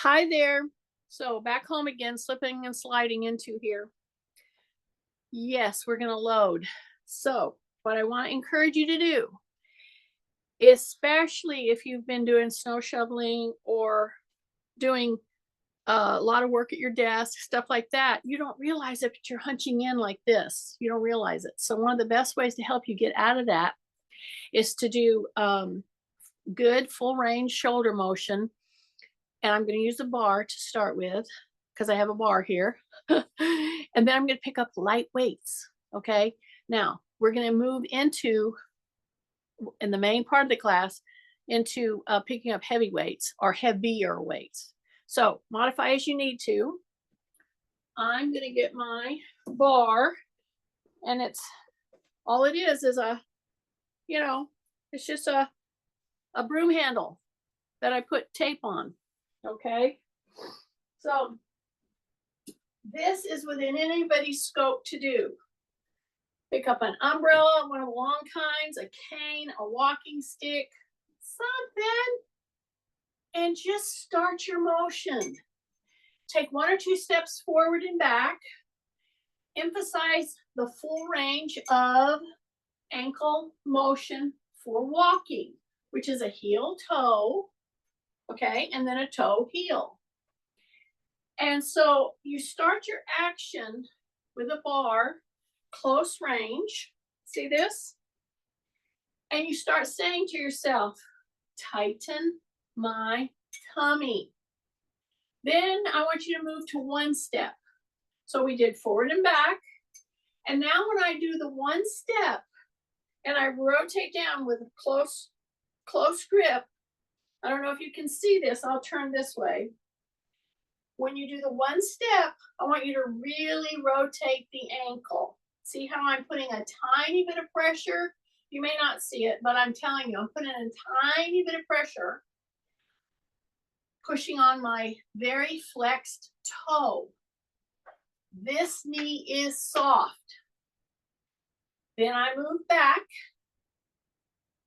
Hi there. So back home again, slipping and sliding into here. Yes, we're going to load. So, what I want to encourage you to do, especially if you've been doing snow shoveling or doing a lot of work at your desk, stuff like that, you don't realize it, but you're hunching in like this. You don't realize it. So, one of the best ways to help you get out of that is to do good full range shoulder motion. And I'm going to use a bar to start with because I have a bar here. And then I'm going to pick up light weights. Okay. Now we're going to move into, in the main part of the class, into picking up heavy weights or heavier weights. So modify as you need to. I'm going to get my bar, and it's all it is a, it's just a broom handle that I put tape on. Okay. So this is within anybody's scope to do. Pick up an umbrella, one of the long kinds, a cane, a walking stick, something, and just start your motion. Take one or two steps forward and back. Emphasize the full range of ankle motion for walking, which is a heel toe, okay, and then a toe heel. And so you start your action with a bar, close range. See this? And you start saying to yourself, tighten my tummy. Then I want you to move to one step. So we did forward and back. And now when I do the one step and I rotate down with a close grip, I don't know if you can see this, I'll turn this way. When you do the one step, I want you to really rotate the ankle. See how I'm putting a tiny bit of pressure? You may not see it, but I'm telling you, I'm putting a tiny bit of pressure, pushing on my very flexed toe. This knee is soft. Then I move back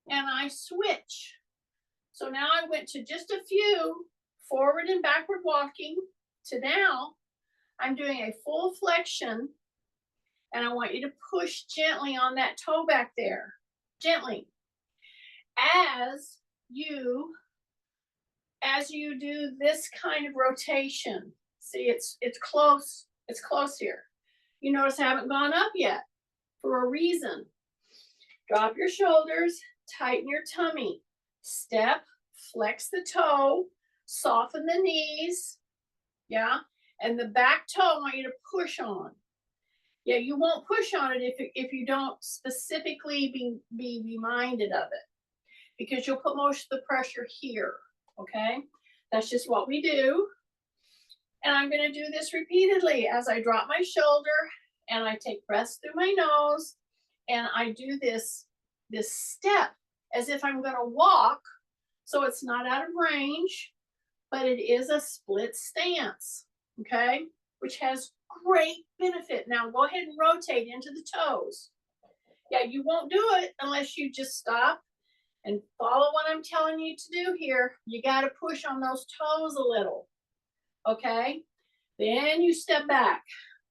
and I switch. So now I went to just a few forward and backward walking to now I'm doing a full flexion, and I want you to push gently on that toe back there, gently, as you do this kind of rotation. See, it's close here. You notice I haven't gone up yet for a reason. Drop your shoulders, tighten your tummy, step, flex the toe, soften the knees, yeah, and the back toe I want you to push on. Yeah, you won't push on it if you don't specifically be reminded of it, because you'll put most of the pressure here. Okay, that's just what we do. And I'm going to do this repeatedly as I drop my shoulder and I take breaths through my nose, and I do this step as if I'm going to walk, so it's not out of range, but it is a split stance, okay, which has great benefit. Now go ahead and rotate into the toes. Yeah, you won't do it unless you just stop and follow what I'm telling you to do here. You got to push on those toes a little, okay? Then you step back,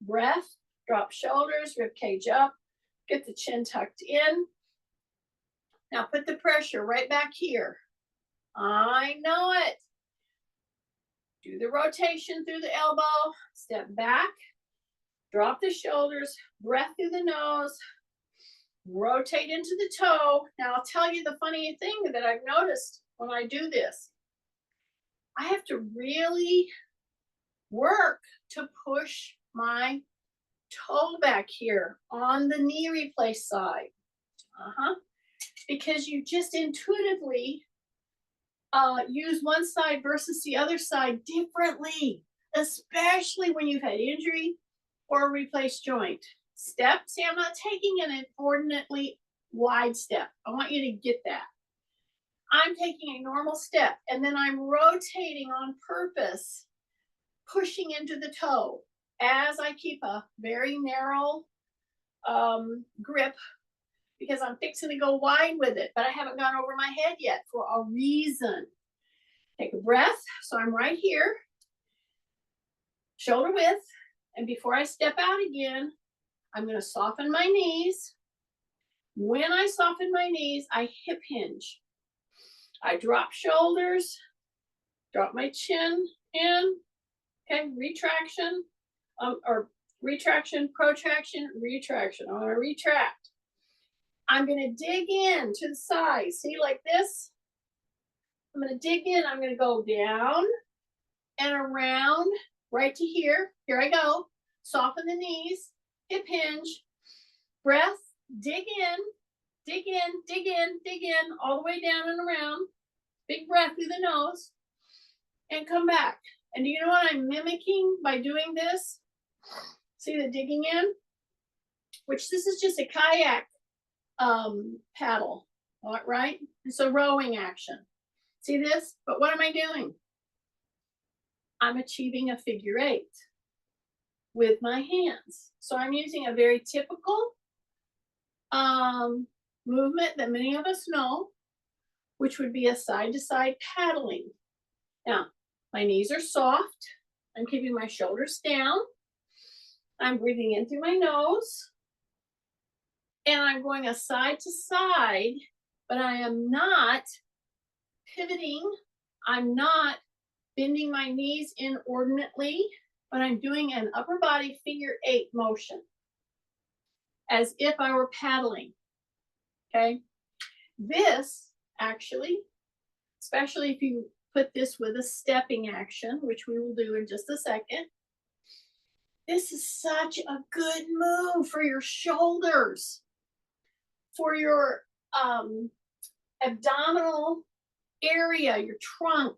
breath, drop shoulders, rib cage up, get the chin tucked in. Now put the pressure right back here. I know it. Do the rotation through the elbow, step back, drop the shoulders, breath through the nose, rotate into the toe. Now I'll tell you the funny thing that I've noticed when I do this. I have to really work to push my toe back here on the knee replace side. Because you just intuitively use one side versus the other side differently, especially when you've had injury or a replaced joint. Step, see, I'm not taking an inordinately wide step. I want you to get that. I'm taking a normal step, and then I'm rotating on purpose, pushing into the toe as I keep a very narrow grip, because I'm fixing to go wide with it, but I haven't gone over my head yet for a reason. Take a breath. So I'm right here. shoulder width. And before I step out again, I'm going to soften my knees. When I soften my knees, I hip hinge. I drop shoulders, drop my chin in, okay, retraction, or retraction, protraction, retraction. I'm going to retract. I'm going to dig in to the side. See, like this? I'm going to dig in. I'm going to go down and around right to here. Here I go. Soften the knees, hip hinge, breath, dig in, dig in, dig in, dig in, all the way down and around. Big breath through the nose and come back. And do you know what I'm mimicking by doing this? See the digging in? Which this is just a kayak paddle, right? It's a rowing action. See this? But what am I doing? I'm achieving a figure 8 with my hands. So I'm using a very typical movement that many of us know, which would be a side-to-side paddling. Now, my knees are soft. I'm keeping my shoulders down. I'm breathing in through my nose. And I'm going a side to side, but I am not pivoting. I'm not bending my knees inordinately, but I'm doing an upper body figure 8 motion as if I were paddling, okay? This actually, especially if you put this with a stepping action, which we will do in just a second, this is such a good move for your shoulders, for your abdominal area, your trunk.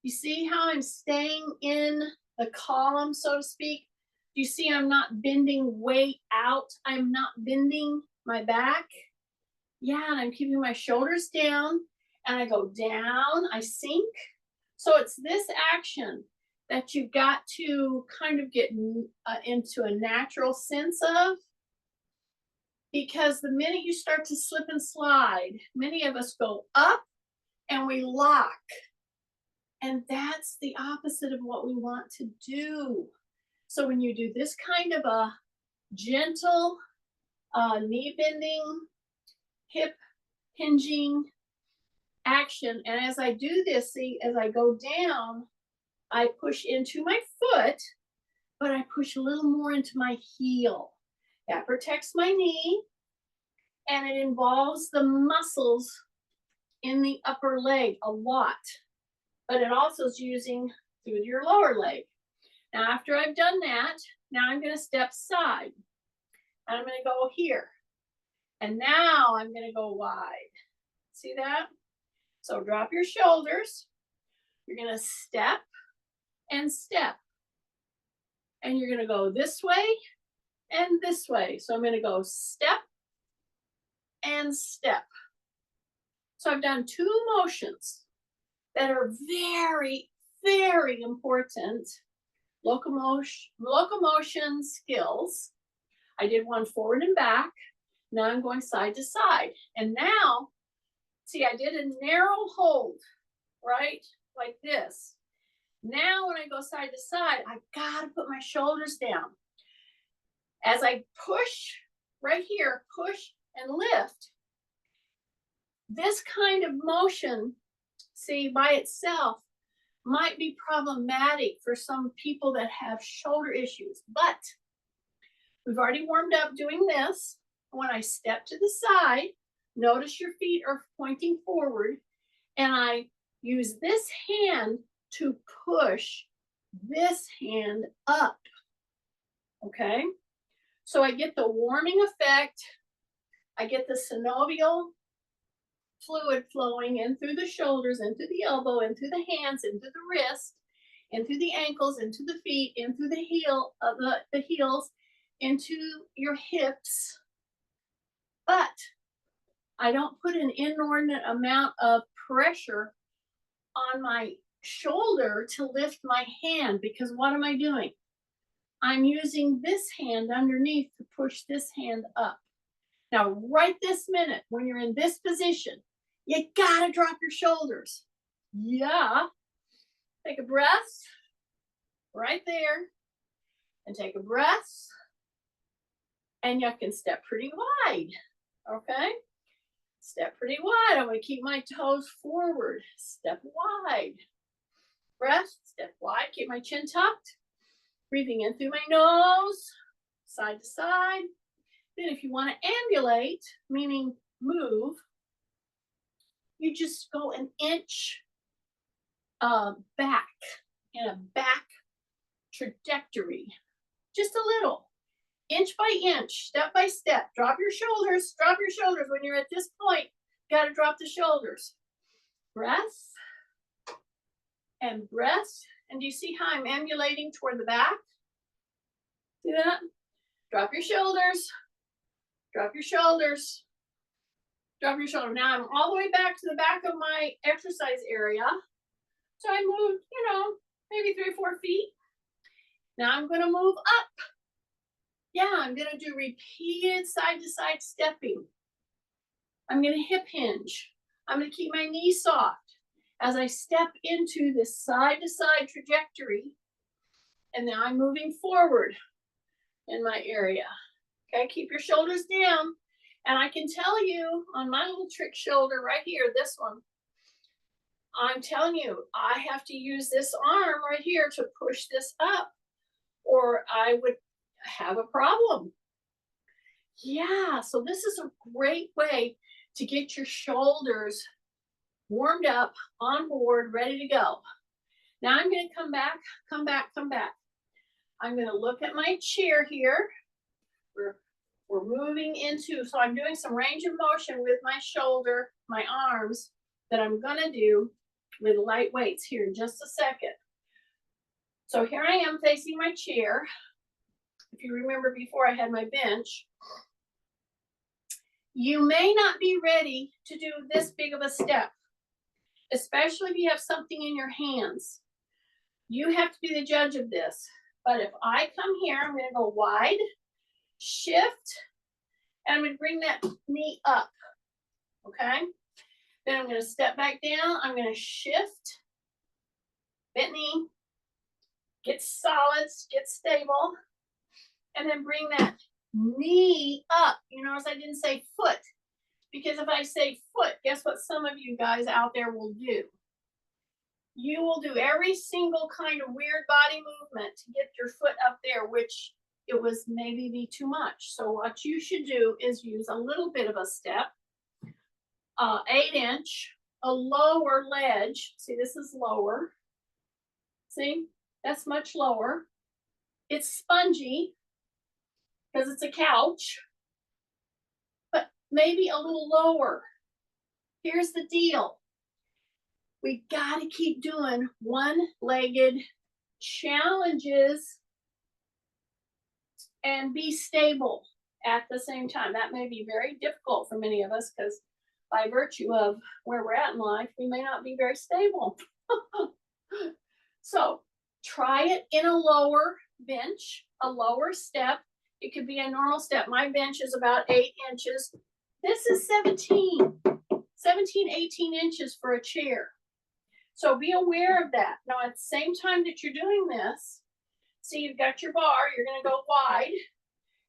You see how I'm staying in the column, so to speak? You see I'm not bending way out. I'm not bending my back. Yeah, and I'm keeping my shoulders down, and I go down, I sink. So it's this action that you've got to kind of get into a natural sense of, because the minute you start to slip and slide, many of us go up and we lock. And that's the opposite of what we want to do. So when you do this kind of a gentle knee bending, hip hinging action, and as I do this, see, as I go down, I push into my foot, but I push a little more into my heel. That protects my knee, and it involves the muscles in the upper leg a lot, but it also is using through your lower leg. Now, after I've done that, now I'm going to step side, and I'm going to go here, and now I'm going to go wide. See that? So drop your shoulders. You're going to step and step, and you're going to go this way and this way. So I'm going to go step and step. So I've done 2 motions that are very, very important locomotion skills. I did one forward and back. Now I'm going side to side. And now, see, I did a narrow hold, right? Like this. Now when I go side to side, I gotta put my shoulders down. As I push right here, push and lift, this kind of motion, see, by itself might be problematic for some people that have shoulder issues, but we've already warmed up doing this. When I step to the side, notice your feet are pointing forward, and I use this hand to push this hand up, okay? So I get the warming effect, I get the synovial fluid flowing in through the shoulders, into the elbow, into the hands, into the wrist, in through the ankles, into the feet, in through the heel of the heels, into your hips. But I don't put an inordinate amount of pressure on my shoulder to lift my hand, because what am I doing? I'm using this hand underneath to push this hand up. Now, right this minute, when you're in this position, you gotta drop your shoulders. Yeah. Take a breath. right there, and take a breath. And you can step pretty wide, okay? Step pretty wide. I'm gonna keep my toes forward. Step wide. Breath, step wide, keep my chin tucked. Breathing in through my nose, side to side. Then if you wanna ambulate, meaning move, you just go an inch back, in a back trajectory, just a little, inch by inch, step by step. Drop your shoulders, drop your shoulders. When you're at this point, you gotta drop the shoulders. Breath and breath. And do you see how I'm ambulating toward the back? See that? Drop your shoulders, drop your shoulders, drop your shoulder. Now I'm all the way back to the back of my exercise area. So I moved, maybe 3 or 4 feet. Now I'm gonna move up. Yeah, I'm gonna do repeated side to side stepping. I'm gonna hip hinge. I'm gonna keep my knee soft as I step into this side to side trajectory. And now I'm moving forward in my area. Okay, keep your shoulders down. And I can tell you on my little trick shoulder right here, this one, I'm telling you, I have to use this arm right here to push this up, or I would have a problem. Yeah, so this is a great way to get your shoulders warmed up, on board, ready to go. Now I'm going to come back, come back, come back. I'm going to look at my chair here. We're moving into, so I'm doing some range of motion with my shoulder, my arms, that I'm going to do with light weights here in just a second. So here I am facing my chair. If you remember before I had my bench, you may not be ready to do this big of a step, especially if you have something in your hands. You have to be the judge of this. But if I come here, I'm going to go wide, shift, and I'm going to bring that knee up, okay? Then I'm going to step back down. I'm going to shift, bent knee, get solid, get stable, and then bring that knee up. You notice I didn't say foot, because if I say foot, guess what some of you guys out there will do? You will do every single kind of weird body movement to get your foot up there, which it was maybe be too much. So what you should do is use a little bit of a step, 8-inch, a lower ledge. See, this is lower. See, that's much lower. It's spongy because it's a couch, but maybe a little lower. Here's the deal. We got to keep doing one-legged challenges and be stable at the same time. That may be very difficult for many of us because by virtue of where we're at in life, we may not be very stable. So try it in a lower bench, a lower step. It could be a normal step. My bench is about 8 inches. This is 17, 18 inches for a chair. So be aware of that. Now, at the same time that you're doing this, see, you've got your bar, you're going to go wide,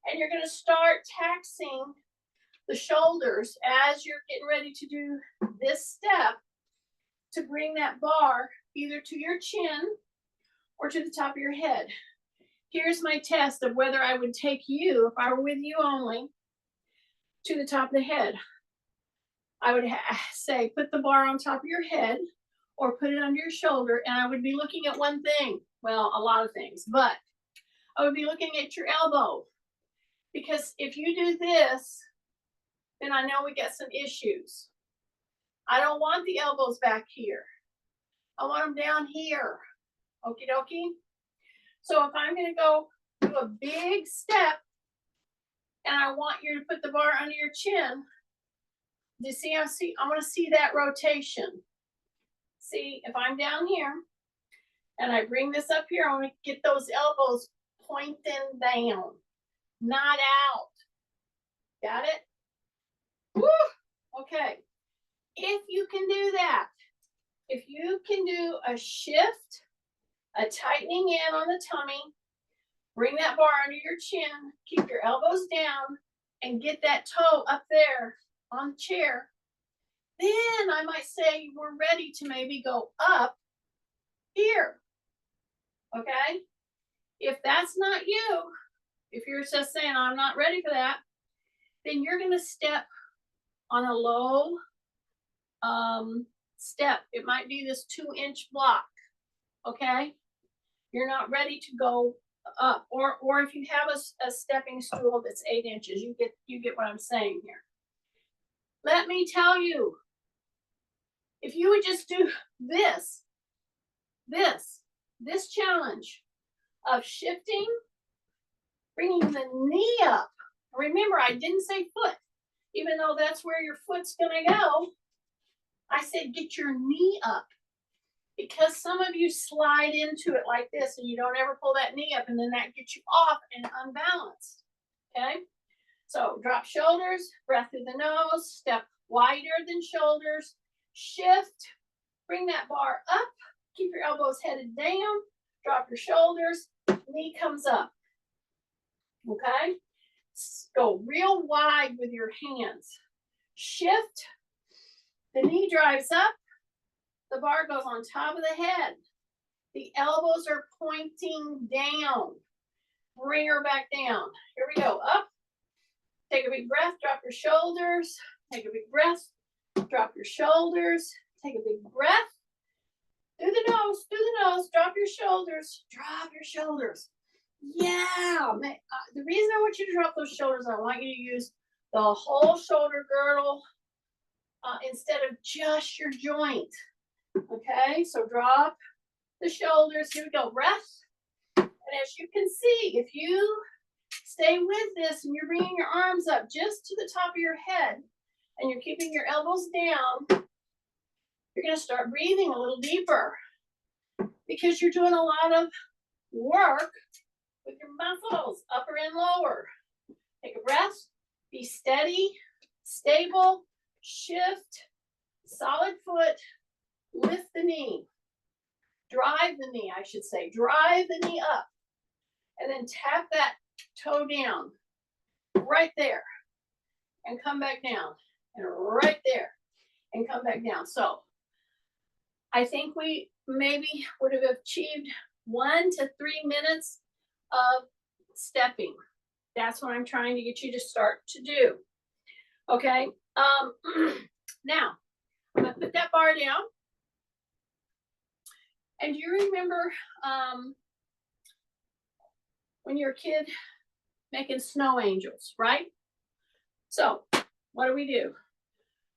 and you're going to start taxing the shoulders as you're getting ready to do this step to bring that bar either to your chin or to the top of your head. Here's my test of whether I would take you, if I were with you only, to the top of the head. I would say, put the bar on top of your head or put it under your shoulder, and I would be looking at one thing. Well, a lot of things, but I would be looking at your elbow, because if you do this, then I know we get some issues. I don't want the elbows back here. I want them down here. Okie dokie. So if I'm going to go do a big step and I want you to put the bar under your chin, do you see? I want to see that rotation. See, if I'm down here and I bring this up here, I want to get those elbows pointing down, not out. Got it? Woo! Okay. If you can do that, if you can do a shift A tightening in on the tummy. Bring that bar under your chin. Keep your elbows down and get that toe up there on the chair. Then I might say we're ready to maybe go up here. Okay? If that's not you, if you're just saying I'm not ready for that, then you're going to step on a low step. It might be this 2-inch block. Okay? You're not ready to go up, or if you have a stepping stool that's 8 inches, you get what I'm saying here. Let me tell you, if you would just do this challenge of shifting, bringing the knee up. Remember, I didn't say foot, even though that's where your foot's gonna go. I said get your knee up, because some of you slide into it like this and you don't ever pull that knee up, and then that gets you off and unbalanced. Okay, so drop shoulders, breath through the nose, step wider than shoulders, shift, bring that bar up, keep your elbows headed down, drop your shoulders, knee comes up. Okay, go real wide with your hands, shift, the knee drives up, the bar goes on top of the head, the elbows are pointing down, bring her back down. Here we go, up, take a big breath, drop your shoulders, take a big breath, drop your shoulders, take a big breath, through the nose, drop your shoulders, drop your shoulders. Yeah, the reason I want you to drop those shoulders, I want you to use the whole shoulder girdle instead of just your joint. Okay, so drop the shoulders. Here we go, breath. And as you can see, if you stay with this and you're bringing your arms up just to the top of your head and you're keeping your elbows down, you're going to start breathing a little deeper, because you're doing a lot of work with your muscles, upper and lower. Take a breath, be steady, stable, shift, solid foot, lift the knee, drive the knee, I should say, drive the knee up, and then tap that toe down right there and come back down, and right there and come back down. So I think we maybe would have achieved 1 to 3 minutes of stepping. That's what I'm trying to get you to start to do. Okay, now I'm gonna put that bar down. And you remember when you're a kid making snow angels, right? So what do?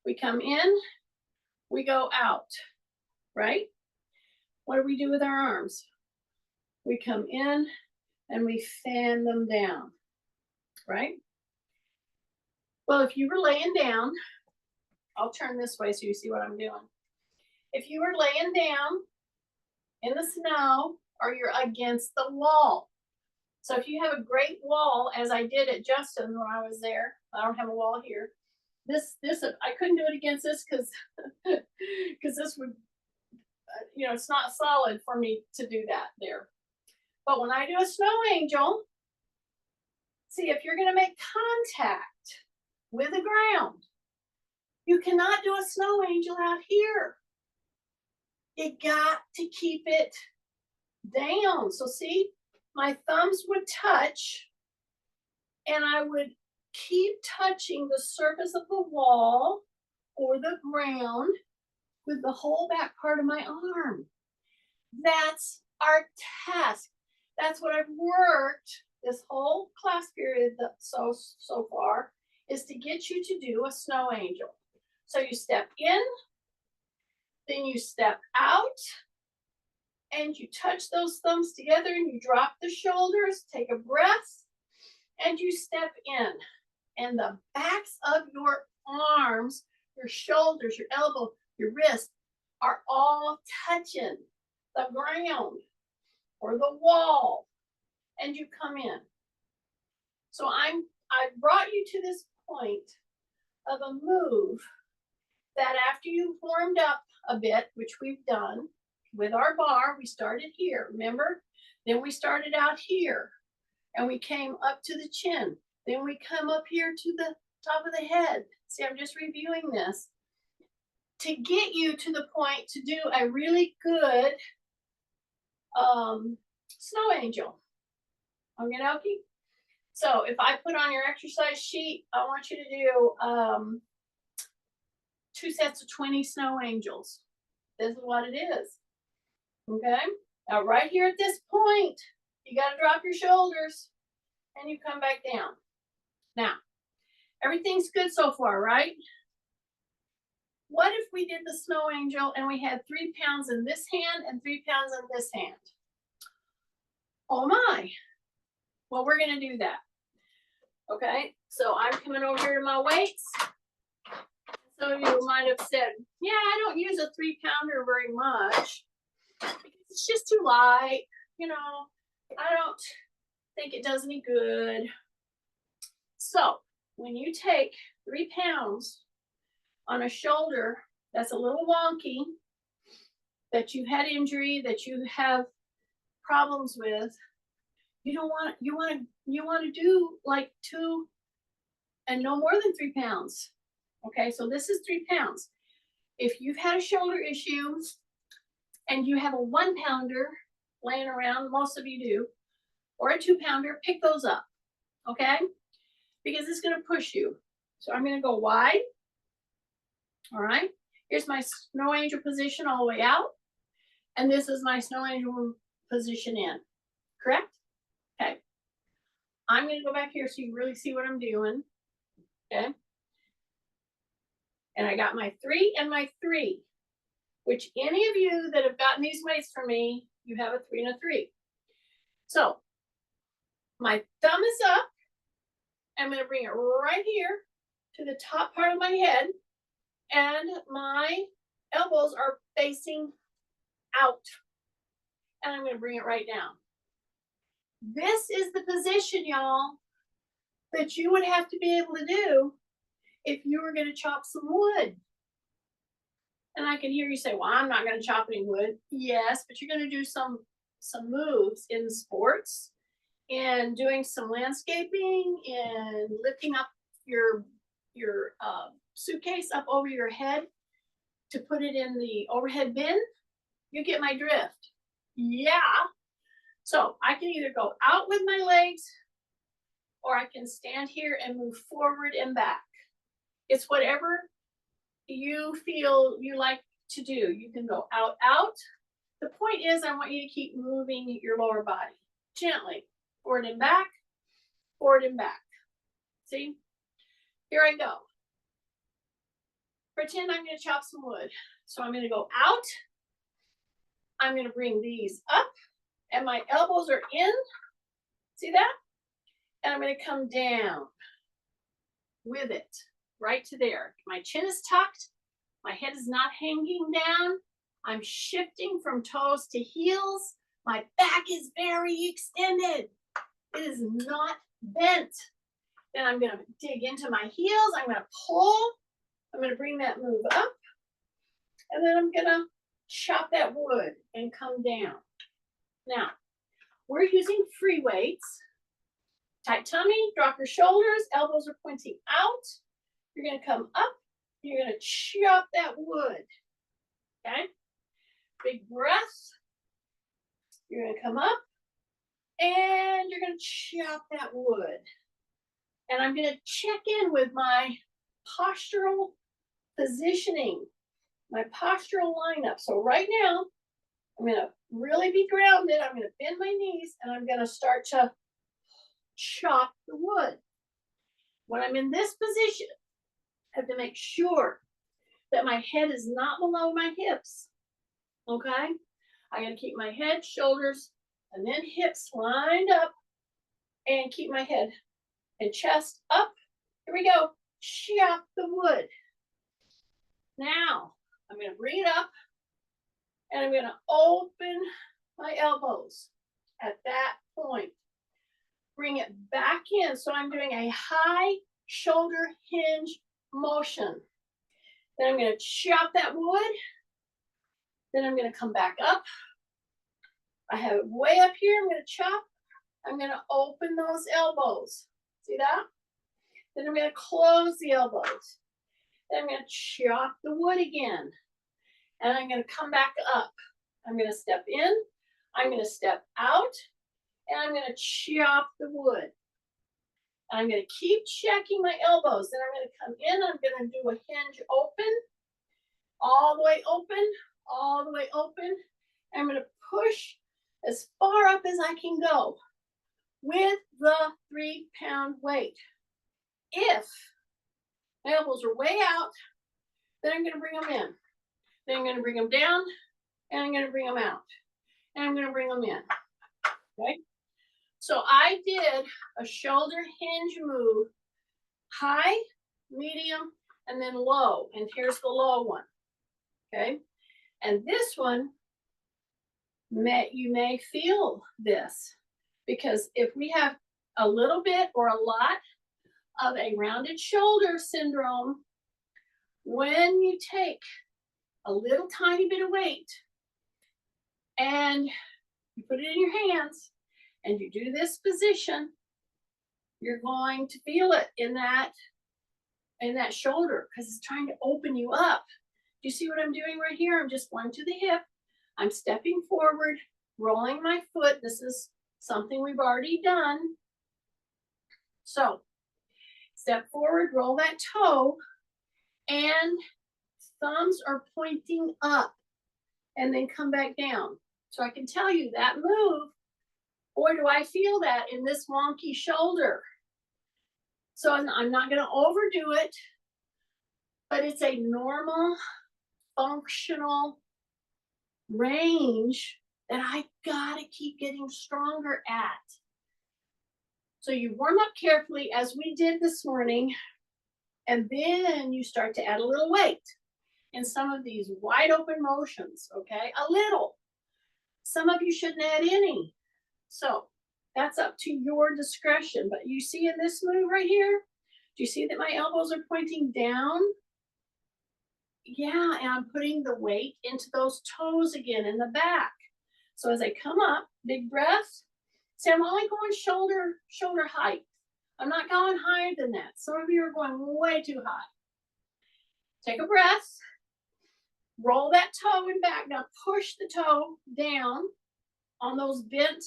We come in, we go out, right? What do we do with our arms? We come in and we fan them down, right? Well, if you were laying down, I'll turn this way so you see what I'm doing. If you were laying down in the snow, or you're against the wall. So if you have a great wall, as I did at Justin when I was there, I don't have a wall here. This I couldn't do it against this because this would, it's not solid for me to do that there. But when I do a snow angel, see, if you're going to make contact with the ground, you cannot do a snow angel out here. You got to keep it down. So see, my thumbs would touch, and I would keep touching the surface of the wall or the ground with the whole back part of my arm. That's our task. That's what I've worked this whole class period so far, is to get you to do a snow angel. So you step in, then you step out, and you touch those thumbs together and you drop the shoulders, take a breath, and you step in. And the backs of your arms, your shoulders, your elbow, your wrist are all touching the ground or the wall, and you come in. So I brought you to this point of a move that after you've warmed up a bit, which we've done, with our bar, we started here, remember? Then we started out here and we came up to the chin. Then we come up here to the top of the head. See, I'm just reviewing this to get you to the point to do a really good snow angel. Okay, dokie. So if I put on your exercise sheet, I want you to do 2 sets of 20 snow angels. This is what it is. Okay. Now right here at this point, you got to drop your shoulders and you come back down. Now, everything's good so far, right? What if we did the snow angel and we had 3 pounds in this hand and 3 pounds in this hand? Oh my. Well, we're going to do that. Okay. So I'm coming over here to my weights. Some of you might have said, yeah, I don't use a 3-pounder very much because it's just too light. You know, I don't think it does any good. So when you take 3 pounds on a shoulder that's a little wonky, that you had injury, that you have problems with, you want to do like 2 and no more than 3 pounds. Okay, so this is 3 pounds. If you've had a shoulder issue and you have a 1-pounder laying around, most of you do, or a 2-pounder, pick those up, okay? Because it's gonna push you. So I'm gonna go wide, all right? Here's my snow angel position all the way out, and this is my snow angel position in, correct? Okay. I'm gonna go back here so you really see what I'm doing, okay? And I got my 3 and my 3, which any of you that have gotten these weights from me, you have a 3 and a 3. So my thumb is up. I'm going to bring it right here to the top part of my head, and my elbows are facing out. And I'm going to bring it right down. This is the position, y'all, that you would have to be able to do if you were going to chop some wood. And I can hear you say, well, I'm not going to chop any wood. Yes, but you're going to do some moves in sports and doing some landscaping and lifting up your suitcase up over your head to put it in the overhead bin. You get my drift. Yeah. So I can either go out with my legs or I can stand here and move forward and back. It's whatever you feel you like to do. You can go out. The point is I want you to keep moving your lower body gently, forward and back, forward and back. See? Here I go. Pretend I'm going to chop some wood. So I'm going to go out. I'm going to bring these up and my elbows are in. See that? And I'm going to come down with it right to there. My chin is tucked. My head is not hanging down. I'm shifting from toes to heels. My back is very extended. It is not bent. Then I'm going to dig into my heels. I'm going to pull. I'm going to bring that move up. And then I'm going to chop that wood and come down. Now, we're using free weights. Tight tummy, drop your shoulders, elbows are pointing out. You're going to come up. You're going to chop that wood. Okay? Big breath. You're going to come up and you're going to chop that wood. And I'm going to check in with my postural positioning, my postural lineup. So right now, I'm going to really be grounded. I'm going to bend my knees and I'm going to start to chop the wood. When I'm in this position, I have to make sure that my head is not below my hips. Okay? I got to keep my head, shoulders, and then hips lined up and keep my head and chest up. Here we go. Chop the wood. Now, I'm going to bring it up and I'm going to open my elbows at that point. Bring it back in. So I'm doing a high shoulder hinge motion. Then I'm going to chop that wood Then I'm going to come back up. I have it way up here. I'm going to chop. I'm going to open those elbows. See that? Then I'm going to close the elbows. Then I'm going to chop the wood again. And I'm going to come back up. I'm going to step in. I'm going to step out. And I'm going to chop the wood. And I'm going to keep checking my elbows. Then I'm going to come in. I'm going to do a hinge open. All the way open. All the way open. And I'm going to push as far up as I can go with the 3-pound weight. If my elbows are way out, then I'm going to bring them in. Then I'm going to bring them down, and I'm going to bring them out. And I'm going to bring them in. Okay? So I did a shoulder hinge move, high, medium, and then low. And here's the low one. Okay? And this one, you may feel this, because if we have a little bit or a lot of a rounded shoulder syndrome, when you take a little tiny bit of weight and you put it in your hands and you do this position, you're going to feel it in that shoulder, because it's trying to open you up. Do you see what I'm doing right here? I'm just going to the hip. I'm stepping forward, rolling my foot. This is something we've already done. So step forward, roll that toe, and thumbs are pointing up, and then come back down. So I can tell you that move, boy, do I feel that in this wonky shoulder. So I'm not going to overdo it, but it's a normal, functional range that I gotta keep getting stronger at. So you warm up carefully as we did this morning, and then you start to add a little weight in some of these wide open motions, okay? A little. Some of you shouldn't add any. So that's up to your discretion. But you see in this move right here, do you see that my elbows are pointing down? Yeah, and I'm putting the weight into those toes again in the back. So as I come up, big breath. See, I'm only going shoulder height. I'm not going higher than that. Some of you are going way too high. Take a breath. Roll that toe in back. Now push the toe down on those bent,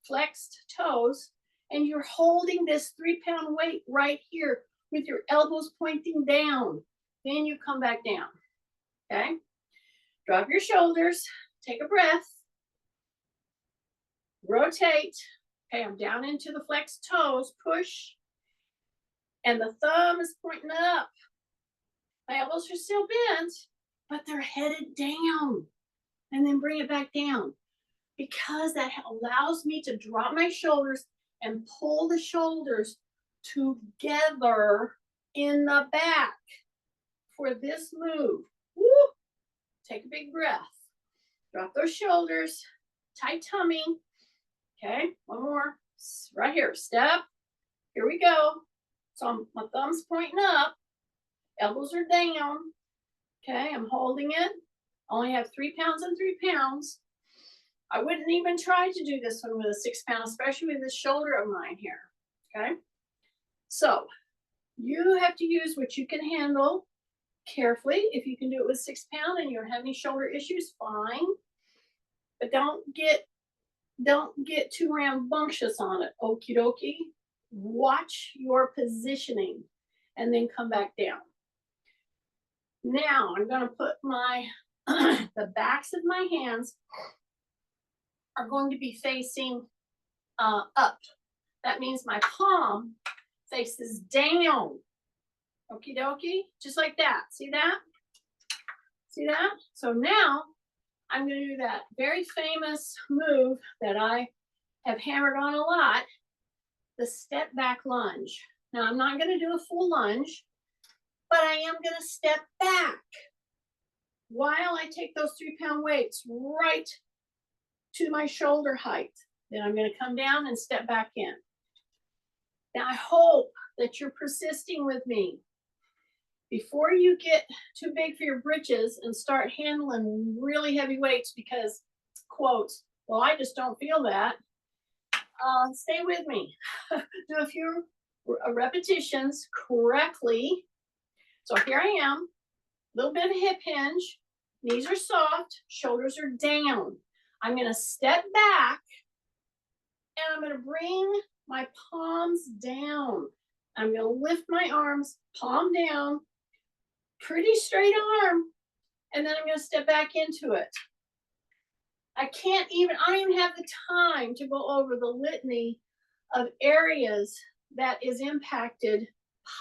flexed toes, and you're holding this 3-pound weight right here with your elbows pointing down. Then you come back down. Okay? Drop your shoulders. Take a breath. Rotate. Okay, I'm down into the flexed toes. Push. And the thumb is pointing up. My elbows are still bent, but they're headed down. And then bring it back down, because that allows me to drop my shoulders and pull the shoulders together in the back for this move. Woo! Take a big breath. Drop those shoulders. Tight tummy. Okay, one more. Right here. Step. Here we go. So my thumb's pointing up. Elbows are down. Okay, I'm holding it. Only have 3 pounds and 3 pounds. I wouldn't even try to do this one with a 6-pound, especially with this shoulder of mine here. Okay, so you have to use what you can handle carefully. If you can do it with 6 pound and you don't have any shoulder issues, fine. But don't get too rambunctious on it. Okie dokie. Watch your positioning and then come back down. Now I'm going to put my the backs of my hands are going to be facing up. That means my palm faces down. Okie dokie, just like that. See that? See that? So now I'm going to do that very famous move that I have hammered on a lot, the step back lunge. Now I'm not going to do a full lunge, but I am going to step back while I take those 3-pound weights right to my shoulder height. Then I'm going to come down and step back in. Now I hope that you're persisting with me, before you get too big for your britches and start handling really heavy weights because, quotes, well, I just don't feel that. Stay with me. Do a few repetitions correctly. So here I am, little bit of hip hinge, knees are soft, shoulders are down. I'm gonna step back and I'm gonna bring my palms down. I'm gonna lift my arms, palm down, pretty straight arm, and then I'm gonna step back into it. I don't even have the time to go over the litany of areas that is impacted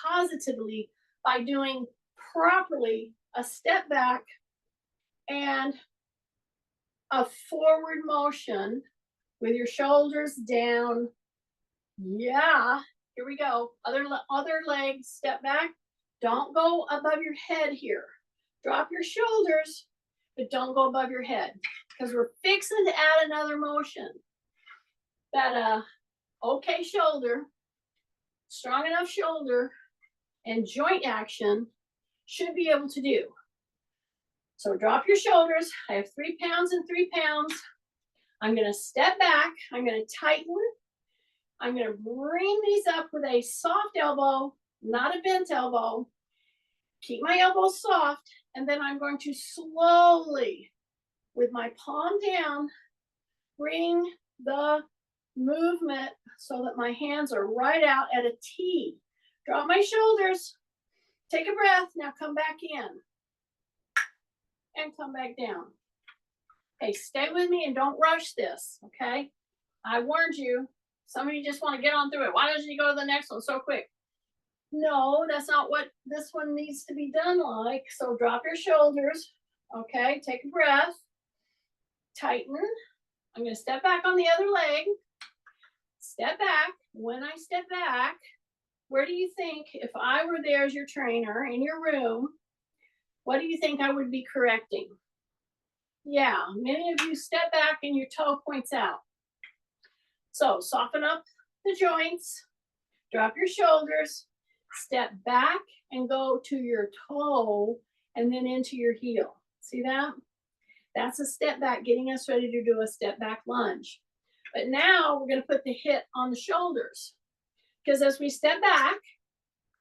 positively by doing properly a step back and a forward motion with your shoulders down. Yeah, here we go. Other leg, step back. Don't go above your head here. Drop your shoulders, but don't go above your head because we're fixing to add another motion. That okay shoulder, strong enough shoulder, and joint action should be able to do. So drop your shoulders. I have 3 pounds and 3 pounds. I'm gonna step back. I'm gonna tighten. I'm gonna bring these up with a soft elbow, not a bent elbow. Keep my elbows soft, and then I'm going to slowly, with my palm down, bring the movement so that my hands are right out at a T. Drop my shoulders, take a breath, now come back in and come back down. Okay, stay with me and don't rush this, okay? I warned you, some of you just want to get on through it. Why don't you go to the next one so quick? No, that's not what this one needs to be done like. So drop your shoulders, okay? Take a breath, tighten. I'm gonna step back on the other leg. Step back. When I step back, where do you think, if I were there as your trainer in your room, what do you think I would be correcting? Yeah, many of you step back and your toe points out. So soften up the joints, drop your shoulders, step back and go to your toe and then into your heel. See that? That's a step back, getting us ready to do a step back lunge. But now we're going to put the hit on the shoulders, because as we step back,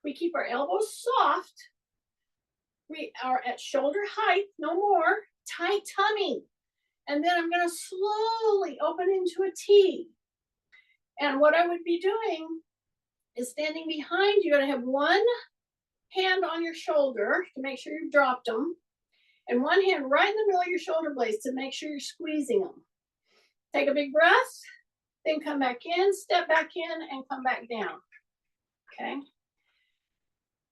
we keep our elbows soft. We are at shoulder height, no more. Tight tummy. And then I'm going to slowly open into a T. And what I would be doing is standing behind you, and I have one hand on your shoulder to make sure you've dropped them, and one hand right in the middle of your shoulder blades to make sure you're squeezing them. Take a big breath, then come back in, step back in, and come back down. Okay?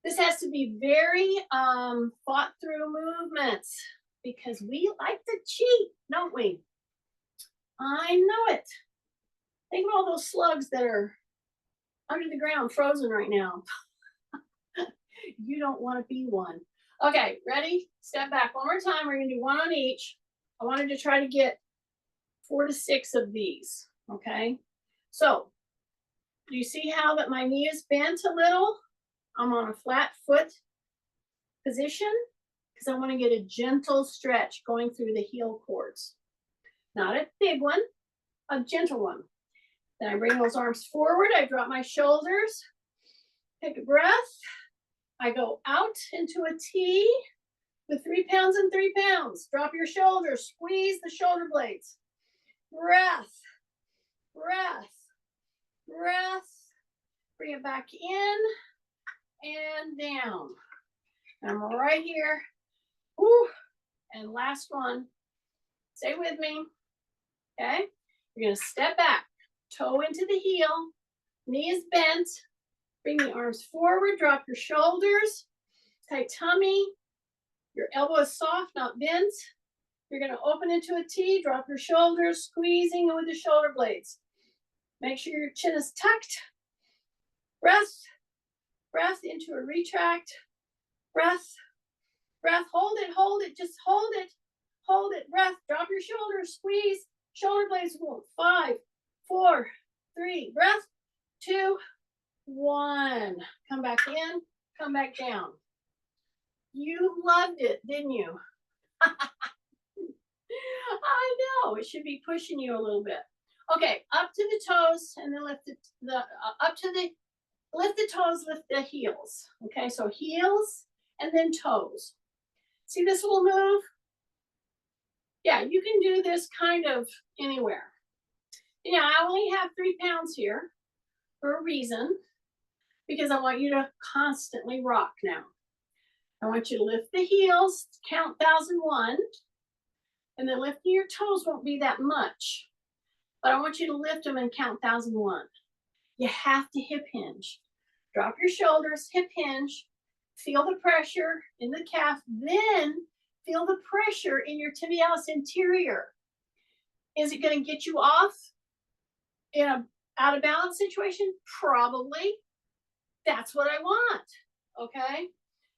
This has to be very thought through movements, because we like to cheat, don't we? I know it. Think of all those slugs that are under the ground, frozen right now. You don't want to be one. Okay, ready? Step back one more time. We're going to do one on each. I wanted to try to get 4 to 6 of these, okay? So, do you see how that my knee is bent a little? I'm on a flat foot position because I want to get a gentle stretch going through the heel cords. Not a big one, a gentle one. Then I bring those arms forward. I drop my shoulders. Take a breath. I go out into a T with 3 pounds and 3 pounds. Drop your shoulders. Squeeze the shoulder blades. Breath. Breath. Breath. Bring it back in and down. I'm right here. Whew. And last one. Stay with me. Okay? You're going to step back. Toe into the heel. Knee is bent. Bring the arms forward. Drop your shoulders. Tight tummy. Your elbow is soft, not bent. You're going to open into a T. Drop your shoulders, squeezing with the shoulder blades. Make sure your chin is tucked. Breath. Breath into a retract. Breath. Breath. Hold it. Hold it. Just hold it. Hold it. Breath. Drop your shoulders. Squeeze. Shoulder blades move. 5, 4, 3. Breath. 2, 1. Come back in. Come back down. You loved it, didn't you? I know, it should be pushing you a little bit. Okay, up to the toes and then lift up to the, lift the toes, lift the heels. Okay, so heels and then toes. See this little move? Yeah, you can do this kind of anywhere. Yeah, I only have 3 pounds here for a reason, because I want you to constantly rock now. I want you to lift the heels, count 1001, and then lifting your toes won't be that much, but I want you to lift them and count 1001. You have to hip hinge. Drop your shoulders, hip hinge, feel the pressure in the calf, then feel the pressure in your tibialis anterior. Is it going to get you off in a out of balance situation? Probably. That's what I want, okay?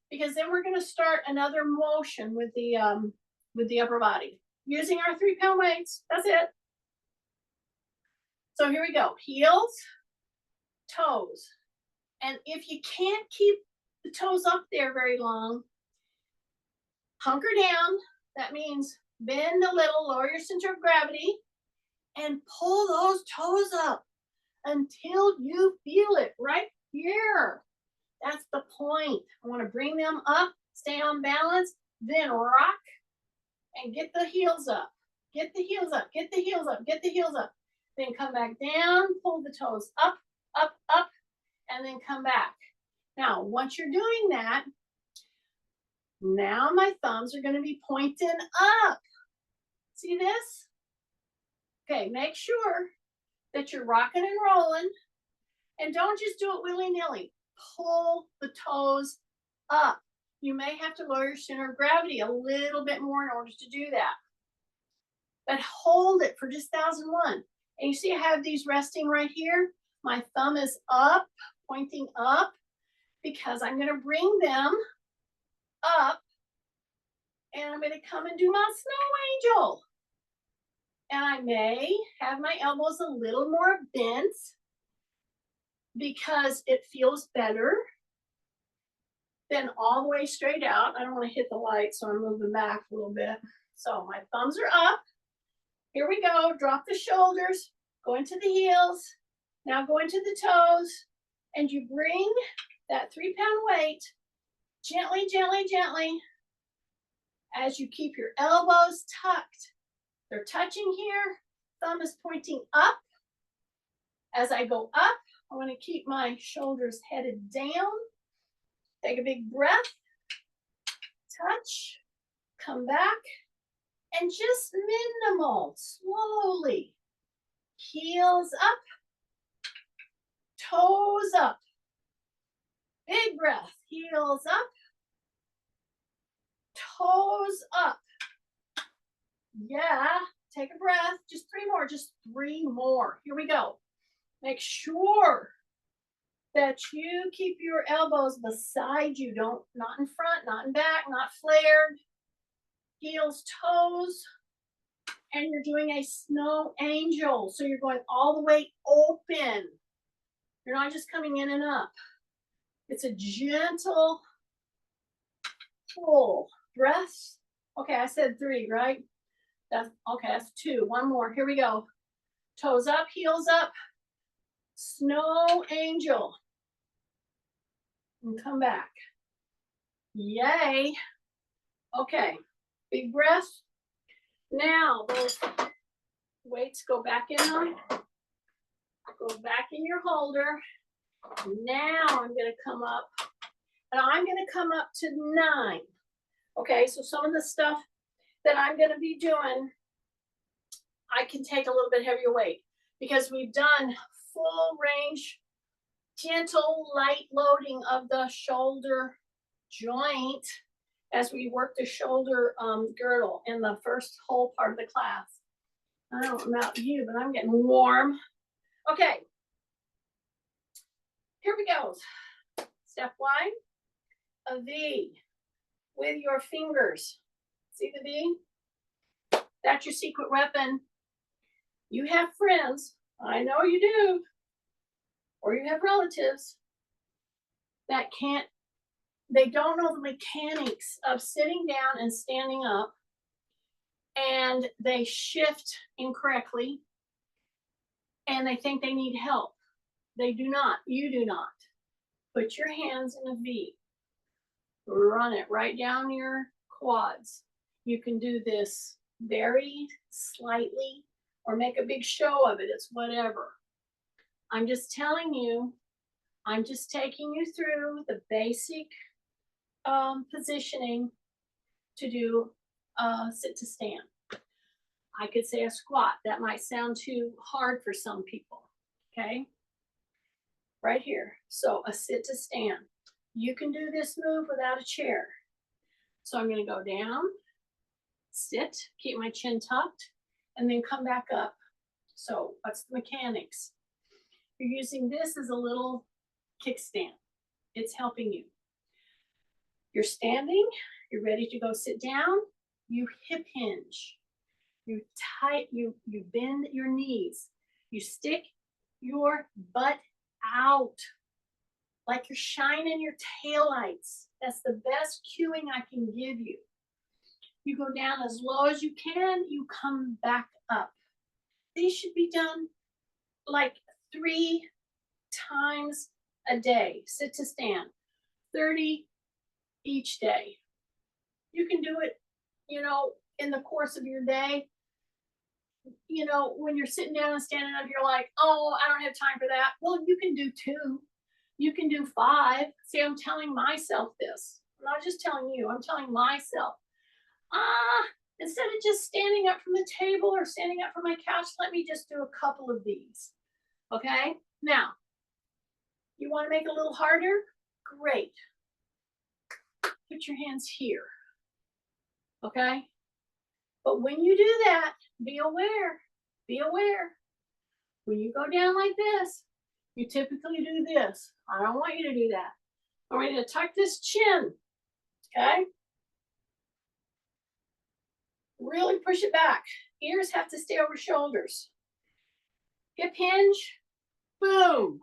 Because then we're going to start another motion with the upper body using our 3 pound weights. That's it. So here we go. Heels, toes. And if you can't keep the toes up there very long, hunker down. That means bend a little, lower your center of gravity, and pull those toes up until you feel it right here. That's the point. I want to bring them up, stay on balance, then rock and get the heels up. Get the heels up, get the heels up, get the heels up. Then come back down, pull the toes up, up, up, and then come back. Now, once you're doing that, now my thumbs are going to be pointing up. See this? Okay, make sure that you're rocking and rolling, and don't just do it willy-nilly. Pull the toes up. You may have to lower your center of gravity a little bit more in order to do that. But hold it for just 1001. And you see I have these resting right here. My thumb is up, pointing up, because I'm going to bring them up, and I'm going to come and do my snow angel. And I may have my elbows a little more bent because it feels better than all the way straight out. I don't want to hit the light, so I'm moving back a little bit. So my thumbs are up. Here we go. Drop the shoulders, go into the heels. Now go into the toes, and you bring that 3 pound weight gently, gently, gently, as you keep your elbows tucked. They're touching here. Thumb is pointing up. As I go up, I want to keep my shoulders headed down. Take a big breath. Touch. Come back. And just minimal, slowly. Heels up. Toes up. Big breath. Heels up. Toes up. Yeah, take a breath. Just 3 more, just 3 more. Here we go. Make sure that you keep your elbows beside you. Don't, not in front, not in back, not flared. Heels, toes. And you're doing a snow angel. So you're going all the way open. You're not just coming in and up. It's a gentle pull. Breath. Okay, I said 3, right? That's okay, that's 2. 1 more. Here we go. Toes up, heels up. Snow angel. And come back. Yay. Okay. Big breath. Now those weights go back in them. Go back in your holder. Now I'm going to come up. And I'm going to come up to 9. Okay, so some of the stuff that I'm going to be doing, I can take a little bit heavier weight because we've done full range, gentle, light loading of the shoulder joint as we work the shoulder girdle in the first whole part of the class. I don't know about you, but I'm getting warm. Okay, here we go. Step 1, a V with your fingers. See the V? That's your secret weapon. You have friends, I know you do, or you have relatives that can't they don't know the mechanics of sitting down and standing up, and they shift incorrectly, and they think they need help. They do not. You do not. Put your hands in a V. Run it right down your quads. You can do this very slightly or make a big show of it. It's whatever. I'm just telling you, I'm just taking you through the basic positioning to do sit to stand. I could say a squat. That might sound too hard for some people. Okay. Right here. So a sit to stand. You can do this move without a chair. So I'm going to go down, sit, keep my chin tucked, and then come back up. So what's the mechanics? You're using this as a little kickstand. It's helping you. You're standing, you're ready to go sit down, you hip hinge. You bend your knees. You stick your butt out like you're shining your taillights. That's the best cueing I can give you. You go down as low as you can, you come back up. These should be done like 3 times a day, sit to stand, 30 each day. You can do it, in the course of your day. When you're sitting down and standing up, you're like, oh, I don't have time for that. Well, you can do 2. You can do 5. See, I'm telling myself this. I'm not just telling you, I'm telling myself. Instead of just standing up from the table or standing up from my couch, let me just do a couple of these. Okay? Now, you want to make it a little harder? Great. Put your hands here. Okay? But when you do that, be aware. Be aware. When you go down like this, you typically do this. I don't want you to do that. I want you to tuck this chin. Okay? Really push it back. Ears have to stay over shoulders. Hip hinge. Boom.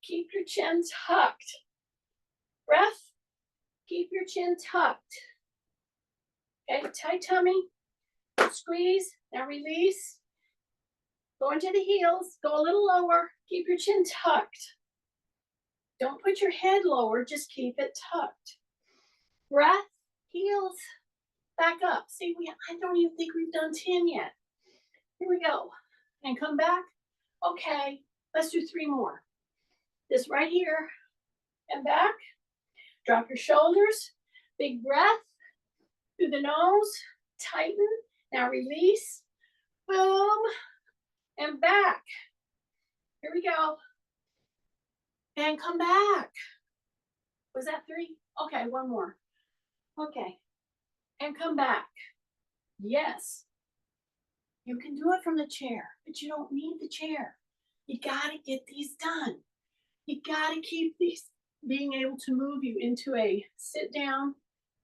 Keep your chin tucked. Breath. Keep your chin tucked. Okay, tight tummy. Squeeze. Now release. Go into the heels. Go a little lower. Keep your chin tucked. Don't put your head lower. Just keep it tucked. Breath. Heels. Back up. See, I don't even think we've done 10 yet. Here we go. And come back. Okay, let's do 3 more. This right here and back. Drop your shoulders. Big breath through the nose. Tighten. Now release. Boom. And back. Here we go. And come back. Was that 3? Okay, 1 more. Okay. And come back. Yes. You can do it from the chair, but you don't need the chair. You got to get these done. You got to keep these being able to move you into a sit down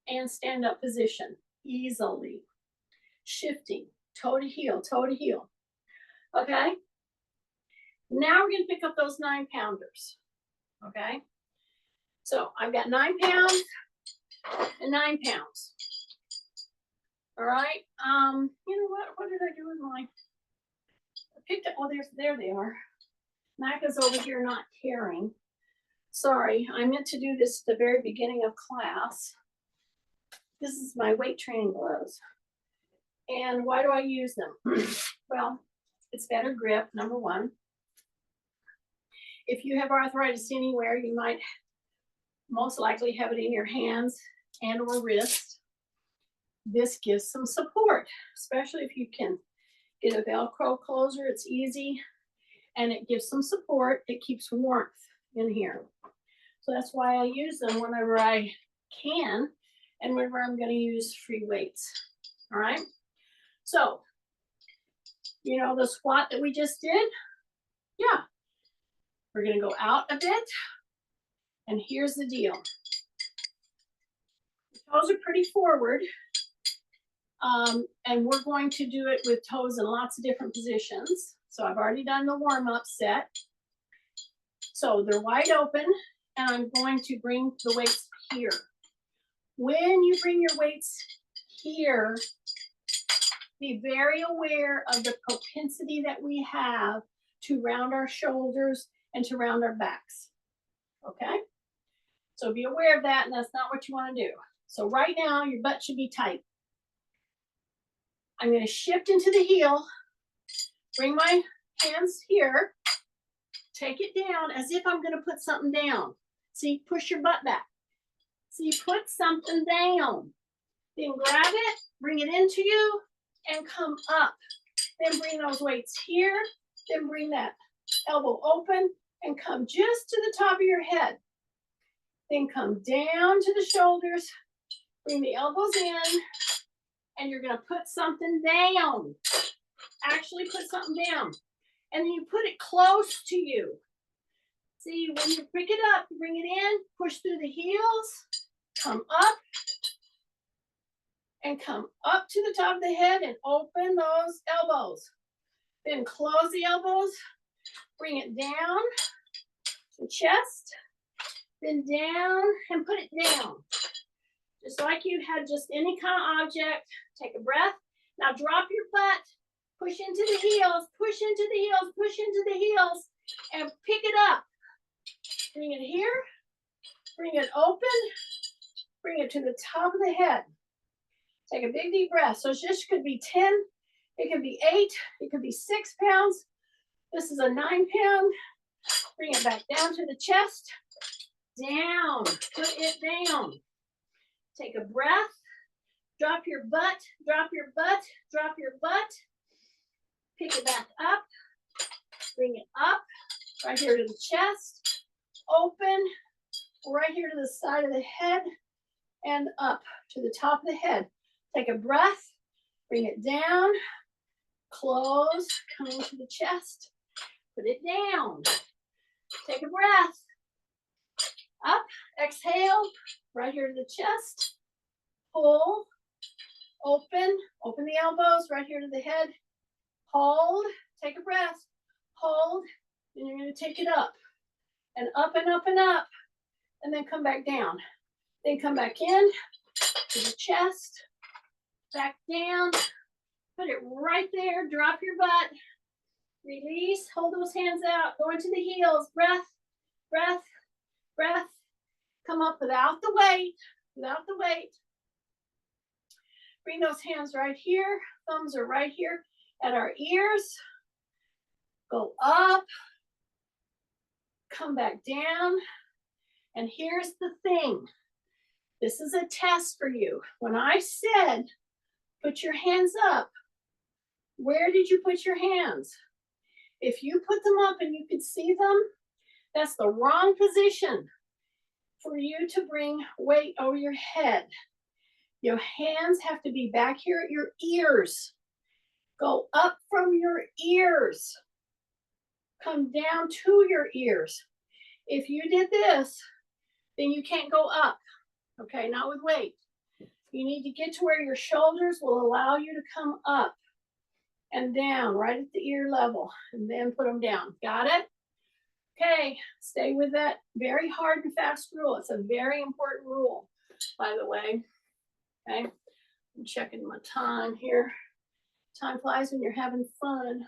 and stand up position easily. Shifting, toe to heel, toe to heel. Okay? Now we're going to pick up those 9-pounders. Okay? So I've got 9 pounds and 9 pounds. All right. You know what did I do with my? I picked up. Oh, there they are. Macca's over here not caring. Sorry, I meant to do this at the very beginning of class. This is my weight training gloves. And why do I use them? Well, it's better grip, number 1. If you have arthritis anywhere, you might most likely have it in your hands and or wrist. This gives some support, especially if you can get a Velcro closer. It's easy, and it gives some support. It keeps warmth in here. So that's why I use them whenever I can and whenever I'm going to use free weights. All right. So, the squat that we just did? Yeah. We're going to go out a bit. And here's the deal. The toes are pretty forward. And we're going to do it with toes in lots of different positions. So I've already done the warm-up set. So they're wide open, and I'm going to bring the weights here. When you bring your weights here, be very aware of the propensity that we have to round our shoulders and to round our backs. Okay? So be aware of that, and that's not what you want to do. So right now, your butt should be tight. I'm going to shift into the heel, bring my hands here, take it down as if I'm going to put something down. See, push your butt back. See, put something down. Then grab it, bring it into you, and come up. Then bring those weights here, then bring that elbow open and come just to the top of your head. Then come down to the shoulders, bring the elbows in, and you're gonna put something down. Actually put something down. And then you put it close to you. See, when you pick it up, bring it in, push through the heels, come up, and come up to the top of the head and open those elbows. Then close the elbows, bring it down, the chest, then down and put it down. Just like you had just any kind of object. Take a breath. Now drop your butt, push into the heels, push into the heels, push into the heels, and pick it up. Bring it here, bring it open, bring it to the top of the head. Take a big deep breath. So this could be 10, it could be 8, it could be 6 pounds. This is a 9 pound. Bring it back down to the chest. Down, put it down. Take a breath. Drop your butt, drop your butt, drop your butt. Pick it back up. Bring it up, right here to the chest. Open, right here to the side of the head and up to the top of the head. Take a breath, bring it down, close, come into the chest, put it down. Take a breath, up, exhale, right here to the chest, pull, open the elbows, right here to the head, hold, take a breath, hold, and you're gonna take it up, and up and up and up, and then come back down. Then come back in to the chest, back down, put it right there, drop your butt, release, hold those hands out, go into the heels, breath, breath, breath, come up without the weight, without the weight. Bring those hands right here, thumbs are right here at our ears, go up, come back down, and here's the thing. This is a test for you. When I said, put your hands up, where did you put your hands? If you put them up and you could see them, that's the wrong position for you to bring weight over your head. Your hands have to be back here at your ears. Go up from your ears. Come down to your ears. If you did this, then you can't go up. Okay, not with weight. You need to get to where your shoulders will allow you to come up and down right at the ear level, and then put them down. Got it? Okay, stay with that very hard and fast rule. It's a very important rule, by the way. Okay, I'm checking my time here. Time flies when you're having fun.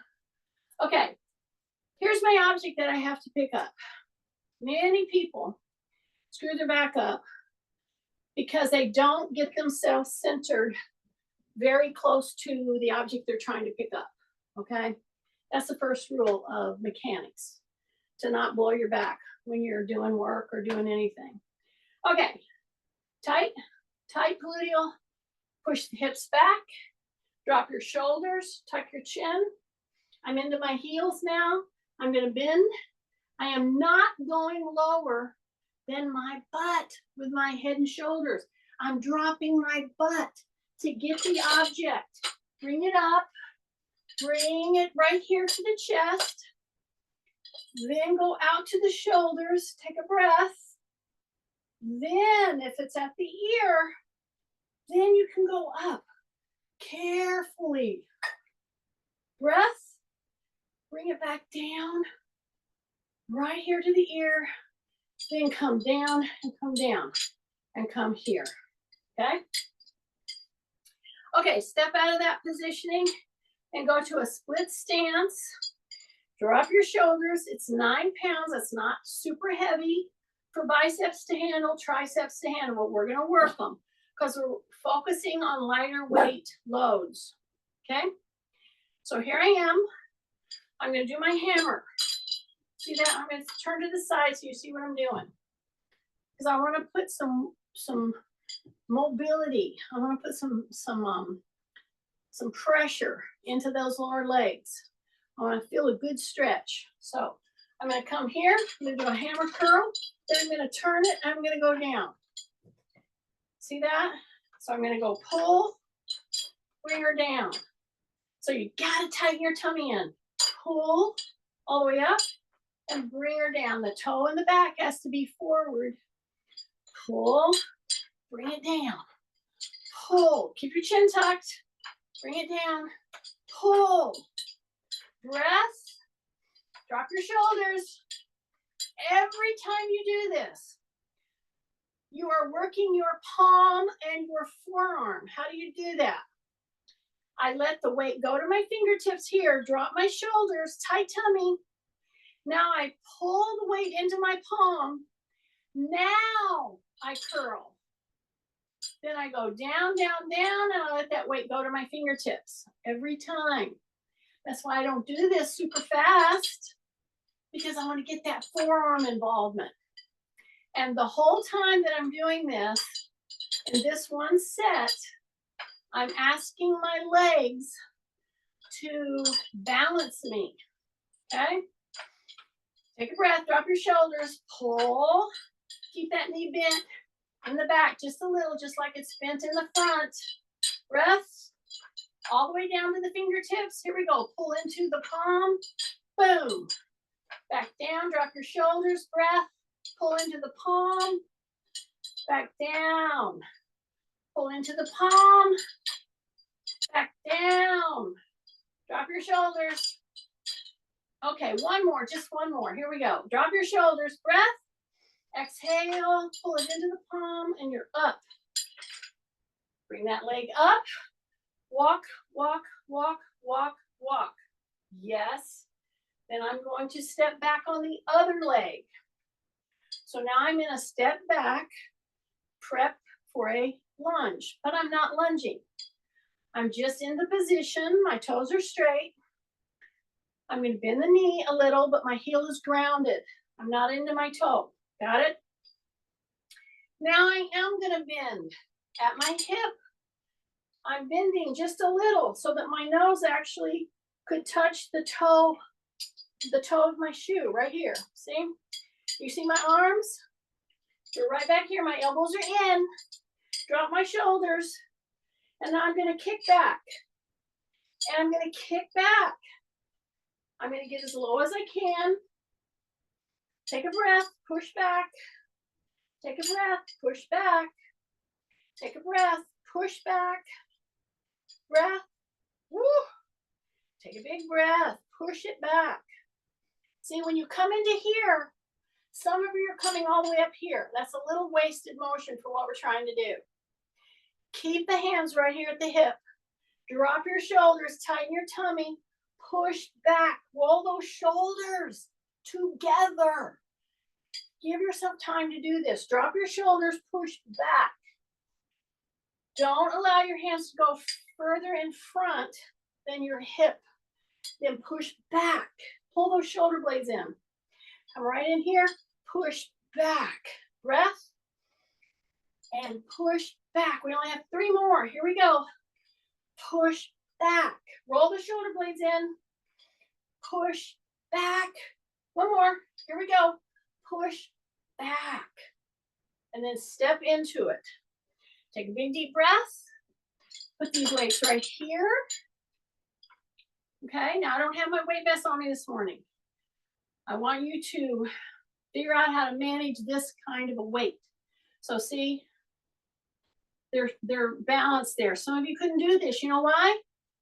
Okay, here's my object that I have to pick up. Many people screw their back up because they don't get themselves centered very close to the object they're trying to pick up, okay? That's the first rule of mechanics, to not blow your back when you're doing work or doing anything. Okay, tight gluteal, push the hips back, drop your shoulders, tuck your chin. I'm into my heels now. I'm gonna bend. I am not going lower than my butt with my head and shoulders. I'm dropping my butt to get the object. Bring it up, bring it right here to the chest, then go out to the shoulders, take a breath. Then if it's at the ear, then you can go up carefully. Breath, bring it back down, right here to the ear, then come down and come down. and come here, okay? Okay, step out of that positioning and go to a split stance. Drop your shoulders. It's 9 pounds. That's not super heavy for biceps to handle, triceps to handle, but we're going to work them because we're focusing on lighter weight loads, okay? So here I am. I'm going to do my hammer. See that? I'm going to turn to the side so you see what I'm doing. Because I want to put some mobility. I want to put some pressure into those lower legs. I want to feel a good stretch. So I'm going to come here. I'm going to do a hammer curl. Then I'm going to turn it. And I'm going to go down. See that? So I'm going to go pull, bring her down. So you got to tighten your tummy in. Pull all the way up and bring her down. The toe in the back has to be forward. Pull, bring it down. Pull, keep your chin tucked. Bring it down. Pull. Breath. Drop your shoulders. Every time you do this, you are working your palm and your forearm. How do you do that? I let the weight go to my fingertips here, drop my shoulders, tight tummy. Now I pull the weight into my palm. Now I curl. Then I go down, down, down, and I let that weight go to my fingertips every time. That's why I don't do this super fast, because I want to get that forearm involvement. And the whole time that I'm doing this, in this one set, I'm asking my legs to balance me, okay? Take a breath, drop your shoulders, pull, keep that knee bent in the back just a little, just like it's bent in the front. Breath, all the way down to the fingertips. Here we go, pull into the palm, boom. Back down, drop your shoulders, breath, pull into the palm, back down. Pull into the palm, back down. Drop your shoulders. Okay, one more, just one more. Here we go. Drop your shoulders, breath. Exhale, pull it into the palm, and you're up. Bring that leg up. Walk, walk, walk, walk, walk. Yes. Then I'm going to step back on the other leg. So now I'm in a step back, prep for a lunge, but I'm not lunging. I'm just in the position. My toes are straight. I'm going to bend the knee a little, but my heel is grounded. I'm not into my toe. Got it? Now I am going to bend at my hip. I'm bending just a little so that my nose actually could touch the toe of my shoe right here. See? You see my arms? They're right back here. My elbows are in. Drop my shoulders. And now I'm going to kick back. And I'm going to kick back. I'm going to get as low as I can. Take a breath, push back. Take a breath, push back. Take a breath, push back. Breath. Woo. Take a big breath, push it back. See, when you come into here, some of you are coming all the way up here. That's a little wasted motion for what we're trying to do. Keep the hands right here at the hip. Drop your shoulders, tighten your tummy, push back, roll those shoulders together. Give yourself time to do this. Drop your shoulders, push back. Don't allow your hands to go further in front than your hip. Then push back. Pull those shoulder blades in. Come right in here, push back. Breath, and push back. We only have 3 more. Here we go. Push back. Roll the shoulder blades in. Push back. One more. Here we go. Push back. And then step into it. Take a big deep breath. Put these weights right here. Okay, now I don't have my weight vest on me this morning. I want you to figure out how to manage this kind of a weight. So see, they're balanced there. Some of you couldn't do this. You know why?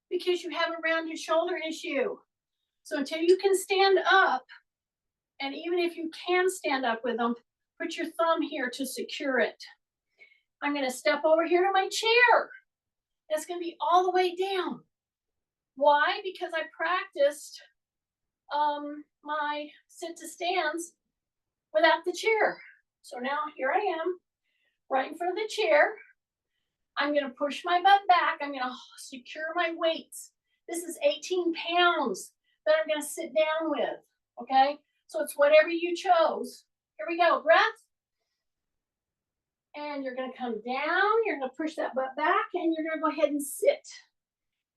Because you have a rounded shoulder issue. So until you can stand up, and even if you can stand up with them, put your thumb here to secure it. I'm going to step over here to my chair. It's going to be all the way down. Why? Because I practiced my sit to stands without the chair. So now here I am, right in front of the chair. I'm going to push my butt back. I'm going to secure my weights. This is 18 pounds that I'm going to sit down with. Okay? So it's whatever you chose. Here we go. Breath. And you're going to come down. You're going to push that butt back, and you're going to go ahead and sit.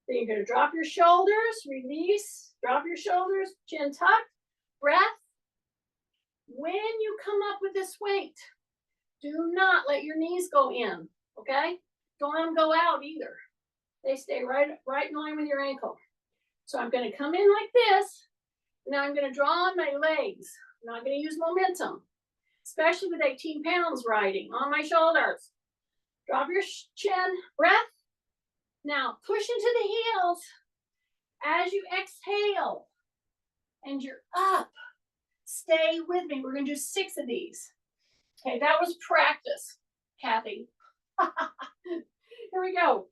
Then you're going to drop your shoulders, release, drop your shoulders, chin tucked, breath. When you come up with this weight, do not let your knees go in, okay? Don't let them go out either. They stay right in line with your ankle. So I'm going to come in like this. Now I'm going to draw on my legs. I'm not going to use momentum, especially with 18 pounds riding on my shoulders. Drop your chin, breath. Now push into the heels as you exhale, and you're up. Stay with me. We're going to do 6 of these. Okay, that was practice, Kathy. Here we go.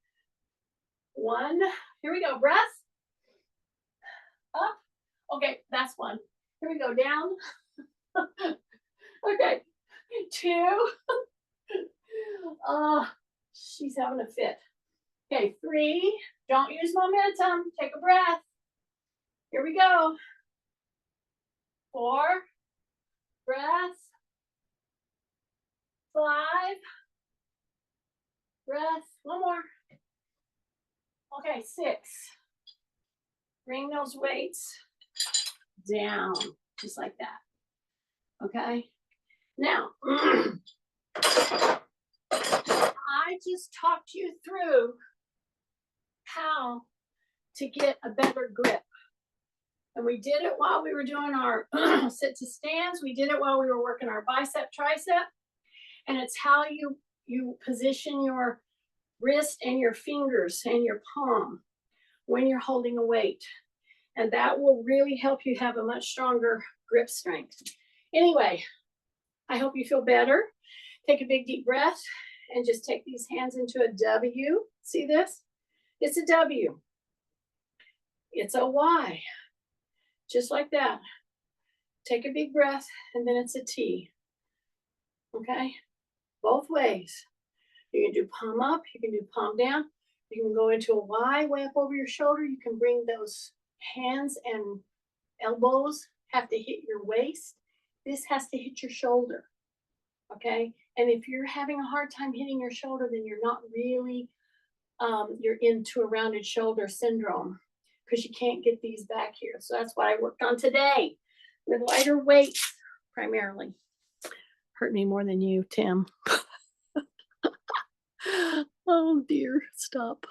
1. Here we go. Breath. Up. Okay, that's 1. Here we go. Down. Okay. 2. She's having a fit. Okay, 3. Don't use momentum. Take a breath. Here we go. 4. Breath. 5. Breath. 1 more. Okay, 6. Bring those weights down, just like that. Okay? Now, I just talked you through how to get a better grip. And we did it while we were doing our sit to stands. We did it while we were working our bicep, tricep. And it's how you position your wrist and your fingers and your palm when you're holding a weight. And that will really help you have a much stronger grip strength. Anyway, I hope you feel better. Take a big deep breath and just take these hands into a W. See this? It's a W. It's a Y. Just like that. Take a big breath, and then it's a T. Okay? Both ways. You can do palm up, you can do palm down. You can go into a Y, way up over your shoulder. You can bring those hands and elbows have to hit your waist. This has to hit your shoulder. Okay? And if you're having a hard time hitting your shoulder, then you're not really, you're into a rounded shoulder syndrome, because you can't get these back here. So that's what I worked on today with lighter weights primarily. Hurt me more than you, Tim. Oh dear, stop.